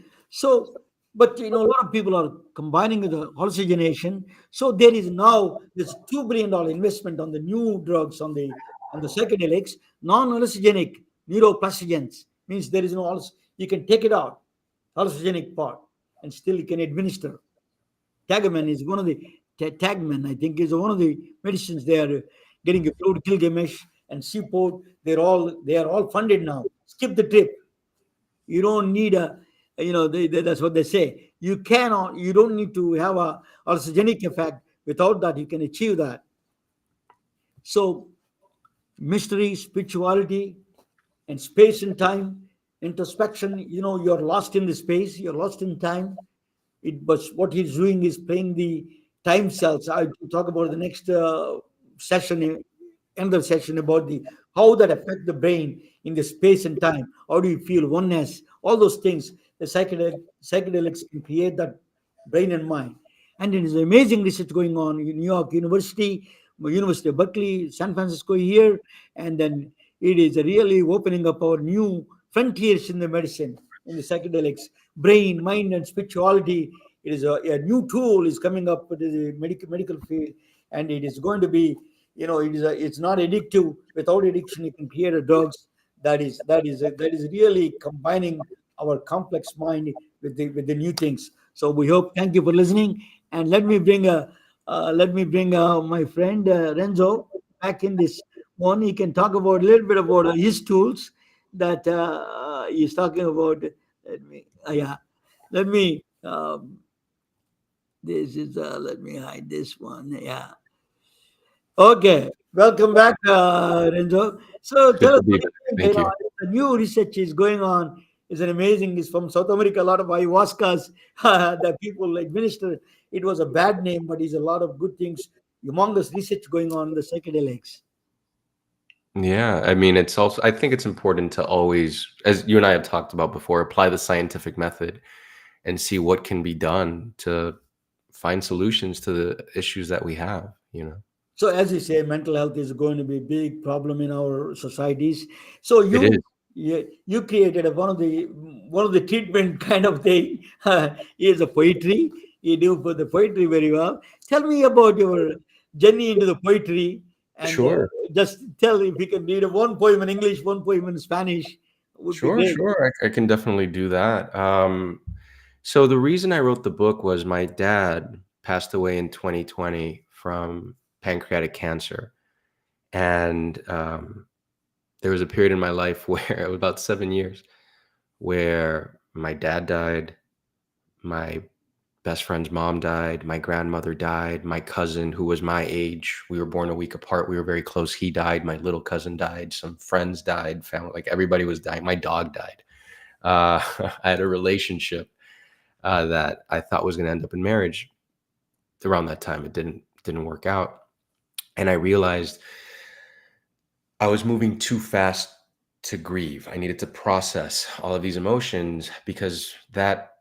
But a lot of people are combining with the hallucination. So there is now this $2 billion investment on the new drugs, on the psychedelics, non-hallucinogenic neuroplastogens, means there is no you can take it out, hallucinogenic part, and still you can administer. Tagaman is one of the Tagman, I think, is one of the medicines they are getting approved. Gilgamesh and Seaport, they are all funded now. Skip the trip. You don't need that's what they say. You don't need to have a hallucinogenic effect. Without that, you can achieve that. So mystery, spirituality, and space and time, introspection. You're lost in the space, you're lost in time. But what he's doing is playing the time cells. I talk about the next session, another session about the how that affect the brain in the space and time. How do you feel oneness? All those things. The psychedelics can create that brain and mind. And there is amazing research going on in New York University, University of Berkeley, San Francisco here, and then it is really opening up our new frontiers in the medicine, in the psychedelics, brain, mind, and spirituality. It is a new tool is coming up with the medical field, and it is going to be, it's not addictive. Without addiction, you can create a drugs that is really combining our complex mind with the new things. So we hope. Thank you for listening, and let me bring my friend Renzo back in this one. He can talk about a little bit about his tools that he's talking about. Yeah, let me. This is let me hide this one. Yeah. Okay. Welcome back, Renzo. So Good tell us to be what back. you think. Thank you. The new research is going on. Is an amazing. Is from South America. A lot of ayahuascas that people administer. It was a bad name, but it's a lot of good things. Humongous research going on in the psychedelics. Yeah, I mean, it's also, I think it's important to always, as you and I have talked about before, apply the scientific method and see what can be done to find solutions to the issues that we have. So, as you say, mental health is going to be a big problem in our societies. So, It you is. you created one of the treatment kind of thing is a poetry. You do for the poetry very well. Tell me about your journey into the poetry, and Sure. just tell if you can read one poem in English, one poem in Spanish, would be Sure, great. sure. I can definitely do that. So the reason I wrote the book was my dad passed away in 2020 from pancreatic cancer. And there was a period in my life where it was about 7 years where my dad died, my best friend's mom died, my grandmother died, my cousin, who was my age, we were born a week apart, we were very close, he died, my little cousin died, some friends died, family, like everybody was dying, my dog died. I had a relationship that I thought was going to end up in marriage. Around that time, it didn't work out, and I realized I was moving too fast to grieve. I needed to process all of these emotions, because that,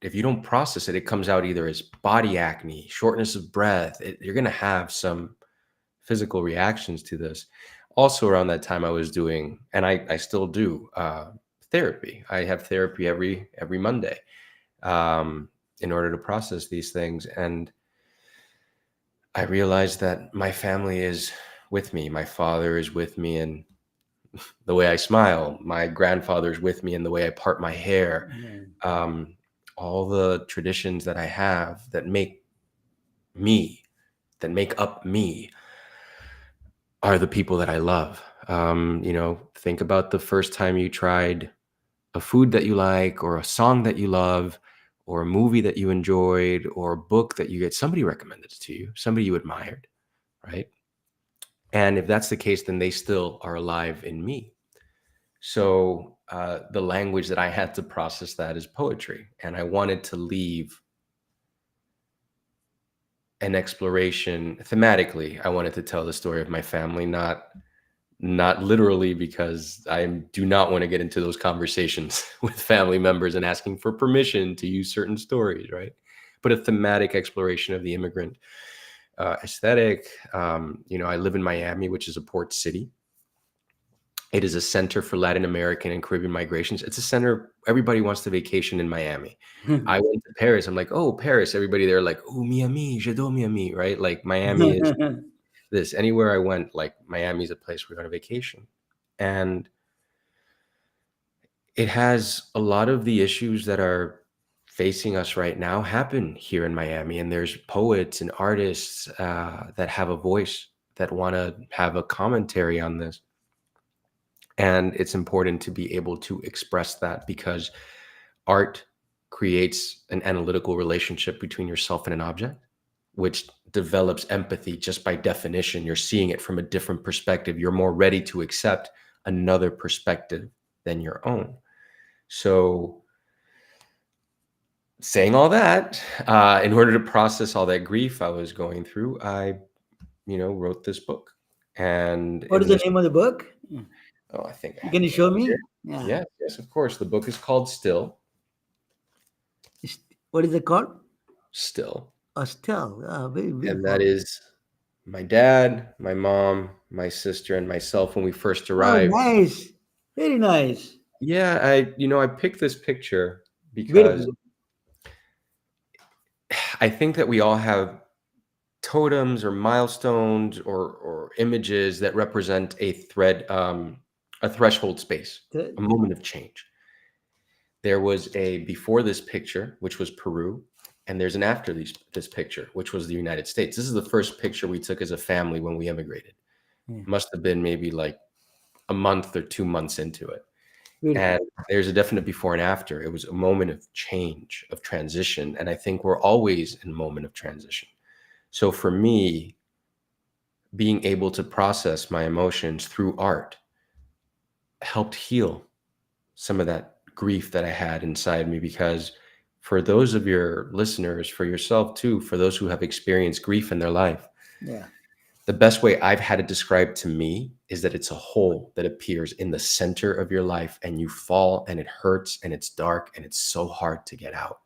if you don't process it, it comes out either as body acne, shortness of breath. You're going to have some physical reactions to this. Also, around that time, I was doing, and I still do, therapy. I have therapy every Monday, in order to process these things. And I realized that my family is with me. My father is with me in the way I smile. My grandfather's with me in the way I part my hair. Um, all the traditions that I have that make me, that make up me, are the people that I love. Think about the first time you tried a food that you like, or a song that you love, or a movie that you enjoyed, or a book that you get, somebody recommended it to you, somebody you admired, right? And if that's the case, then they still are alive in me. So the language that I had to process that is poetry. And I wanted to leave an exploration thematically. I wanted to tell the story of my family, not literally, because I do not want to get into those conversations with family members and asking for permission to use certain stories, right? But a thematic exploration of the immigrant aesthetic. I live in Miami, which is a port city. It is a center for Latin American and Caribbean migrations. It's a center. Everybody wants to vacation in Miami. I went to Paris. I'm like, oh, Paris. Everybody there like, oh, Miami, j'adore Miami, right? Like Miami is this. Anywhere I went, like Miami's a place we're going to vacation. And it has a lot of the issues that are facing us right now happen here in Miami. And there's poets and artists that have a voice, that want to have a commentary on this. And it's important to be able to express that, because art creates an analytical relationship between yourself and an object, which develops empathy. Just by definition, you're seeing it from a different perspective. You're more ready to accept another perspective than your own. So, saying all that, in order to process all that grief I was going through, I, wrote this book. And What is in the this, name of the book? oh, I think I have Can you it show right here. me? Yeah. Yes, yes, of course. The book is called Still. What is it called? Still. Still. Very And that beautiful. is my dad, my mom, my sister, and myself when we first Oh, arrived. nice. Very nice. Yeah, I picked this picture because Beautiful. I think that we all have totems or milestones or images that represent a threshold space, a moment of change. There was a before this picture, which was Peru, and there's an after this picture, which was the United States. This is the first picture we took as a family when we immigrated. Yeah. Must have been maybe like a month or 2 months into it. Beautiful. And there's a definite before and after. It was a moment of change, of transition. And I think we're always in a moment of transition. So for me, being able to process my emotions through art helped heal some of that grief that I had inside me. Because for those of your listeners, for yourself too, for those who have experienced grief in their life, Yeah. the best way I've had it described to me is that it's a hole that appears in the center of your life, and you fall and it hurts and it's dark and it's so hard to get out.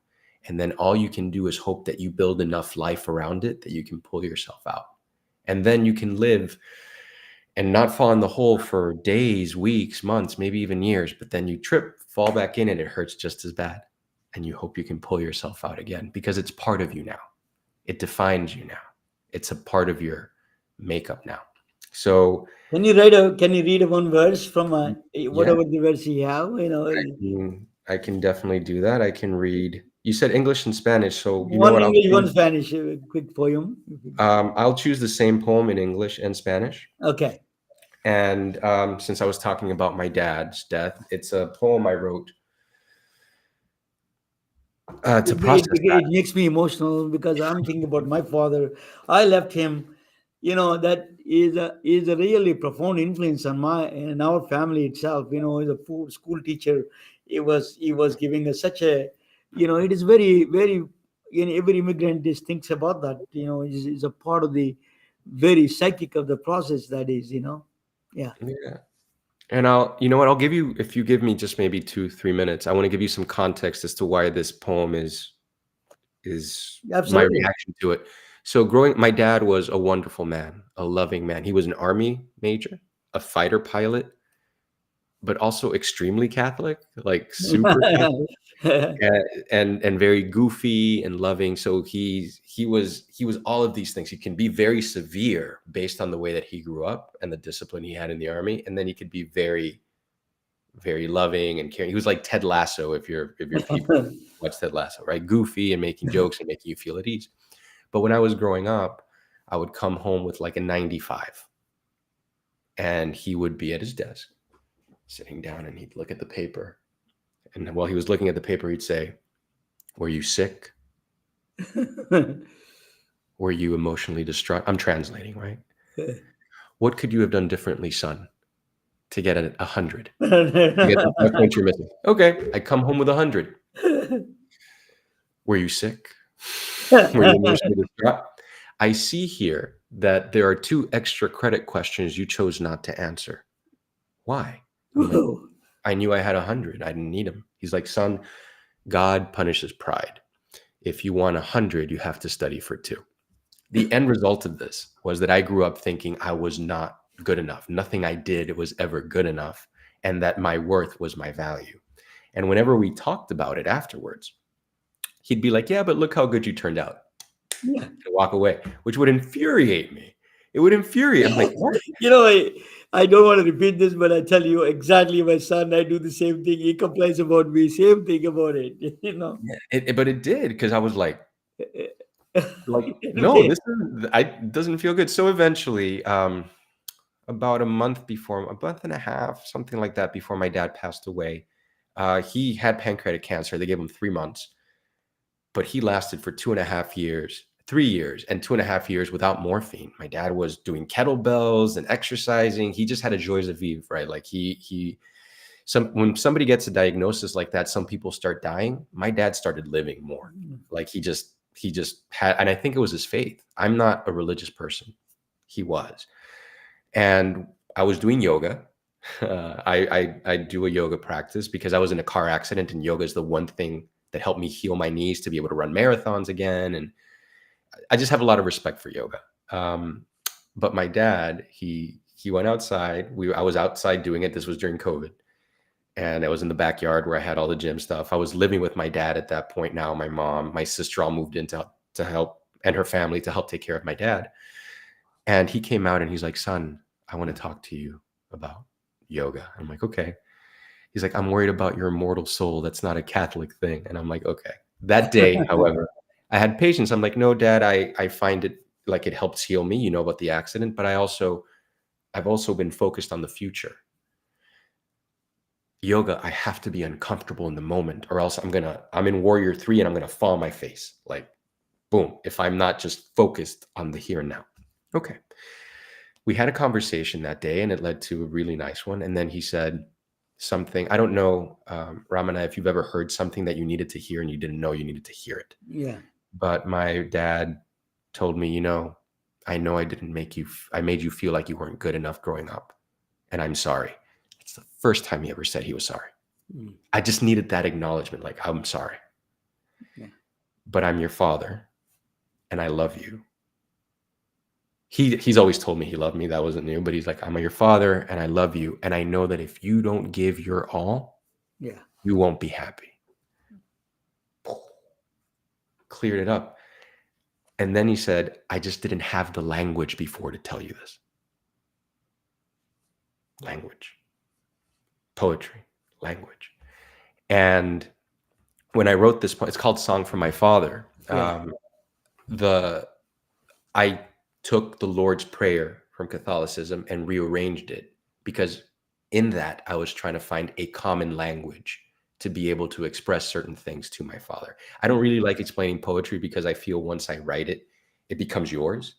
And then all you can do is hope that you build enough life around it that you can pull yourself out. And then you can live and not fall in the hole for days, weeks, months, maybe even years. But then you trip, fall back in, and it hurts just as bad. And you hope you can pull yourself out again, because it's part of you now. It defines you now. It's a part of your makeup now. So Can you read one verse from yeah, whatever the verse you have? I mean, I can definitely do that. I can read. You said English and Spanish, so you know One what? English, one Spanish. Quick poem. I'll choose the same poem in English and Spanish. Okay. And since I was talking about my dad's death, it's a poem I wrote to process that. It makes me emotional because I'm thinking about my father. I left him. That is a really profound influence on my and our family itself. He's a school teacher. He was giving us such a. It is very very. Every immigrant just thinks about that. Is a part of the very psychic of the process. That is. Yeah. Yeah. And you know what? I'll give you, if you give me just maybe 2, 3 minutes, I want to give you some context as to why this poem is my Absolutely. reaction to it. So my dad was a wonderful man, a loving man. He was an army major, a fighter pilot, but also extremely Catholic, like super Catholic, and very goofy and loving. So he was all of these things. He can be very severe based on the way that he grew up and the discipline he had in the army, and then he could be very, very loving and caring. He was like Ted Lasso, if your people watch Ted Lasso, right? Goofy and making jokes and making you feel at ease. But when I was growing up, I would come home with like a 95, and he would be at his desk, sitting down, and he'd look at the paper. And while he was looking at the paper, he'd say, "Were you sick? Were you emotionally distraught?" I'm translating, right? "What could you have done differently, son, to get a 100? To get the 5 points you're missing?" Okay, I come home with 100. "Were you sick? Were you emotionally distraught? I see here that there are 2 extra credit questions you chose not to answer. Why?" I'm like, Whoa. "I knew I had 100. I didn't need them." He's like, "Son, God punishes pride. If you want 100, you have to study for 2." The end result of this was that I grew up thinking I was not good enough. Nothing I did was ever good enough, and that my worth was my value. And whenever we talked about it afterwards, he'd be like, "Yeah, but look how good you turned out," Yeah. and walk away, which would infuriate me. It would infuriate. I'm like, "What?" I don't want to repeat this, but I tell you exactly my son, I do the same thing. He complains about me, same thing about it. Yeah, but it did, because I was like, no, Anyway, this is, it doesn't feel good. So eventually, about a month and a half, something like that, before my dad passed away, he had pancreatic cancer. They gave him 3 months, but he lasted for 2.5 years, 3 years, and 2.5 years without morphine. My dad was doing kettlebells and exercising. He just had a joie de vivre, right? Like when somebody gets a diagnosis like that, some people start dying. My dad started living more. Like he just had, and I think it was his faith. I'm not a religious person. He was. And I was doing yoga. I do a yoga practice because I was in a car accident, and yoga is the one thing that helped me heal my knees to be able to run marathons again. And I just have a lot of respect for yoga. But my dad, he went outside. I was outside doing it. This was during COVID, and I was in the backyard where I had all the gym stuff. I was living with my dad at that point. Now my mom, my sister, all moved in to help, and her family, to help take care of my dad. And he came out and he's like, "Son, I want to talk to you about yoga." I'm like, "Okay." He's like, "I'm worried about your immortal soul. That's not a Catholic thing." And I'm like, "Okay." That day, however, I had patience. I'm like, "No, Dad, I find it like it helps heal me, about the accident, but I've also been focused on the future. Yoga, I have to be uncomfortable in the moment, or else I'm in Warrior 3 and I'm gonna fall on my face. Like, boom, if I'm not just focused on the here and now." Okay. We had a conversation that day, and it led to a really nice one. And then he said something. I don't know, Ramana, if you've ever heard something that you needed to hear and you didn't know you needed to hear it. yeah. But my dad told me, "I know I made you feel like you weren't good enough growing up, and I'm sorry." It's the first time he ever said he was sorry. Mm. I just needed that acknowledgement, like, "I'm sorry, Yeah. but I'm your father, and I love you." He's always told me he loved me. That wasn't new, but he's like, "I'm your father, and I love you, and I know that if you don't give your all, Yeah. you won't be happy." Cleared it up. And then he said, "I just didn't have the language before to tell you this." Language, poetry, language. And when I wrote this poem, it's called Song for My Father. Yeah. The I took the Lord's Prayer from Catholicism and rearranged it because in that I was trying to find a common language to be able to express certain things to my father. I don't really like explaining poetry because I feel once I write it, it becomes yours.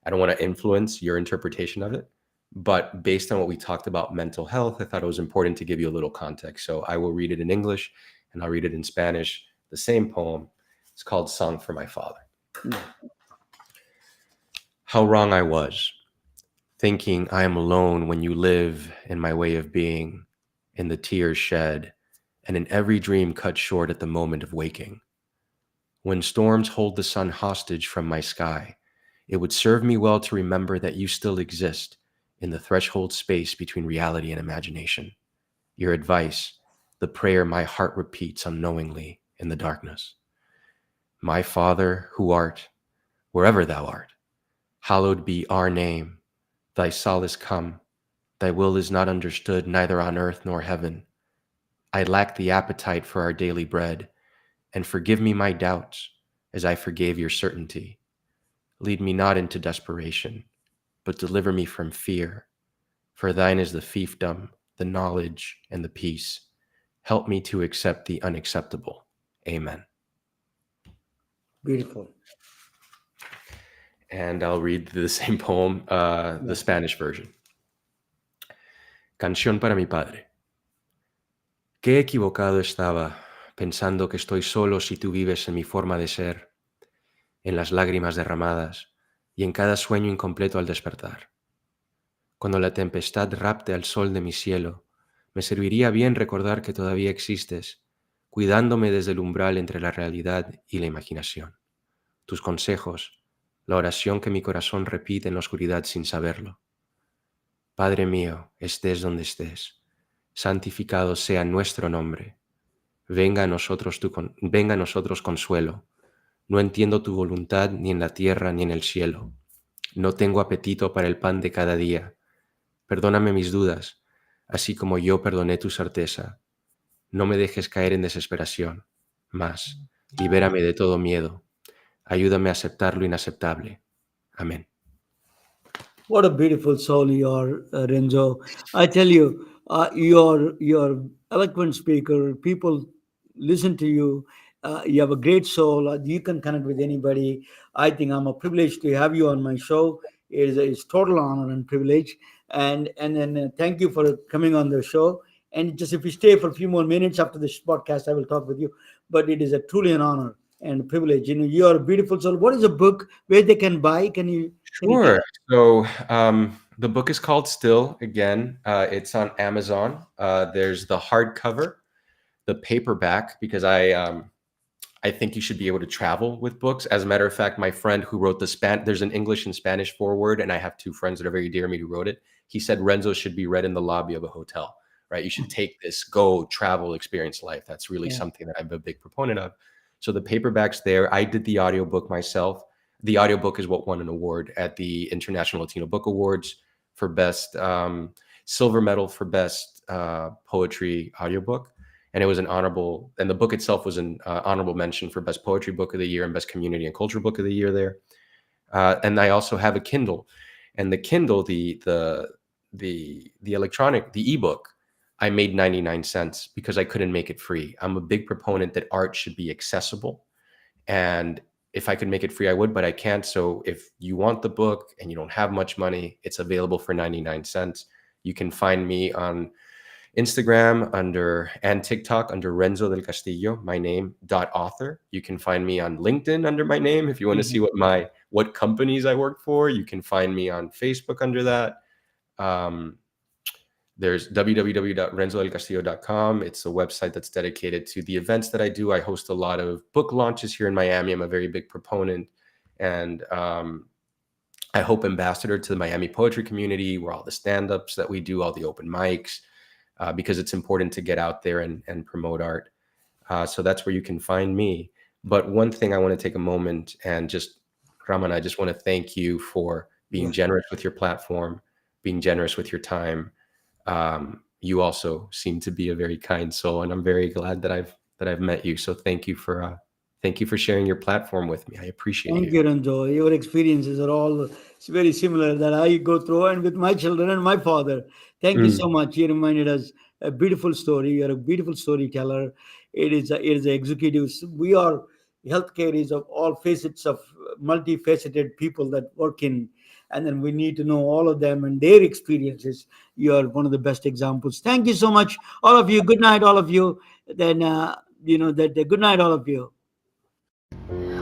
I don't want to influence your interpretation of it. But based on what we talked about mental health, I thought it was important to give you a little context. So I will read it in English and I'll read it in Spanish, the same poem. It's called Song for My Father. Yeah. How wrong I was, thinking I am alone when you live in my way of being, in the tears shed, and in every dream cut short at the moment of waking. When storms hold the sun hostage from my sky, it would serve me well to remember that you still exist in the threshold space between reality and imagination. Your advice, the prayer my heart repeats unknowingly in the darkness. My Father, who art, wherever thou art, hallowed be our name. Thy solace come. Thy will is not understood neither on earth nor heaven. I lack the appetite for our daily bread, and forgive me my doubts as I forgave your certainty. Lead me not into desperation, but deliver me from fear. For thine is the fiefdom, the knowledge, and the peace. Help me to accept the unacceptable. Amen. Beautiful. And I'll read the same poem, the Spanish version. Canción para mi padre. Qué equivocado estaba, pensando que estoy solo si tú vives en mi forma de ser, en las lágrimas derramadas y en cada sueño incompleto al despertar. Cuando la tempestad rapte al sol de mi cielo, me serviría bien recordar que todavía existes, cuidándome desde el umbral entre la realidad y la imaginación. Tus consejos, la oración que mi corazón repite en la oscuridad sin saberlo. Padre mío, estés donde estés, santificado sea nuestro nombre. Venga a nosotros consuelo. No entiendo tu voluntad ni en la tierra ni en el cielo. No tengo apetito para el pan de cada día. Perdóname mis dudas, así como yo perdoné tu certeza. No me dejes caer en desesperación, mas libérame de todo miedo. Ayúdame a aceptar lo inaceptable. Amén. What a beautiful soul you are, Renzo. I tell you, you're eloquent speaker. People listen to you. You have a great soul. You can connect with anybody. I think I'm a privilege to have you on my show. It's total honor and privilege. And then thank you for coming on the show. And just if you stay for a few more minutes after this podcast, I will talk with you. But it is a truly an honor and privilege. You know, you are a beautiful soul. What is a book where they can buy? Can you tell? Sure. So the book is called Still again. It's on Amazon. There's the hardcover, the paperback, because I think you should be able to travel with books. As a matter of fact, my friend who wrote there's an English and Spanish foreword, and I have two friends that are very dear to me who wrote it. He said Renzo should be read in the lobby of a hotel, right? You should take this, go travel, experience life. That's really Yeah. something that I'm a big proponent of. So the paperback's there. I did the audiobook myself. The audiobook is what won an award at the International Latino Book Awards for best silver medal for best poetry audiobook. And it was an honorable, and the book itself was an honorable mention for best poetry book of the year and best community and culture book of the year there. And I also have a Kindle, and the Kindle, the electronic, the ebook, I made 99 cents because I couldn't make it free. I'm a big proponent that art should be accessible, and if I could make it free, I would, but I can't. So if you want the book and you don't have much money, it's available for 99 cents. You can find me on Instagram and TikTok under Renzo Del Castillo, my name, .author. You can find me on LinkedIn under my name. If you want to see what companies I work for, you can find me on Facebook under that. There's www.renzodelcastillo.com. It's a website that's dedicated to the events that I do. I host a lot of book launches here in Miami. I'm a very big proponent and I hope ambassador to the Miami poetry community, where all the stand-ups that we do, all the open mics, because it's important to get out there and promote art. So that's where you can find me. But one thing I want to take a moment and just, Raman, I just want to thank you for being generous with your platform, being generous with your time. you also seem to be a very kind soul, and I'm very glad that I've met you. So thank you for sharing your platform with me. I appreciate Thank you. you, Ranjo. Your experiences are all very similar that I go through, and with my children and my father. Thank you so Mm. much. You reminded us a beautiful story. You're a beautiful storyteller. It is executives. We are healthcare is of all facets of multifaceted people that work in, and then we need to know all of them and their experiences. You are one of the best examples. Thank you so much, all of you. Good night, all of you. Then good night, all of you.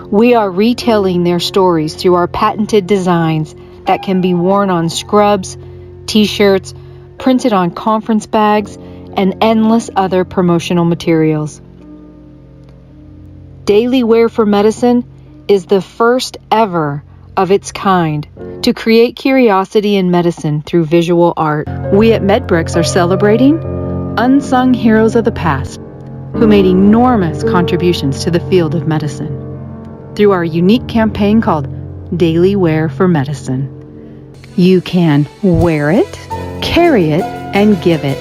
We are retelling their stories through our patented designs that can be worn on scrubs, t-shirts, printed on conference bags, and endless other promotional materials. Daily Wear for Medicine is the first ever of its kind to create curiosity in medicine through visual art. We at MedBricks are celebrating unsung heroes of the past who made enormous contributions to the field of medicine through our unique campaign called Daily Wear for Medicine. You can wear it, carry it, and give it.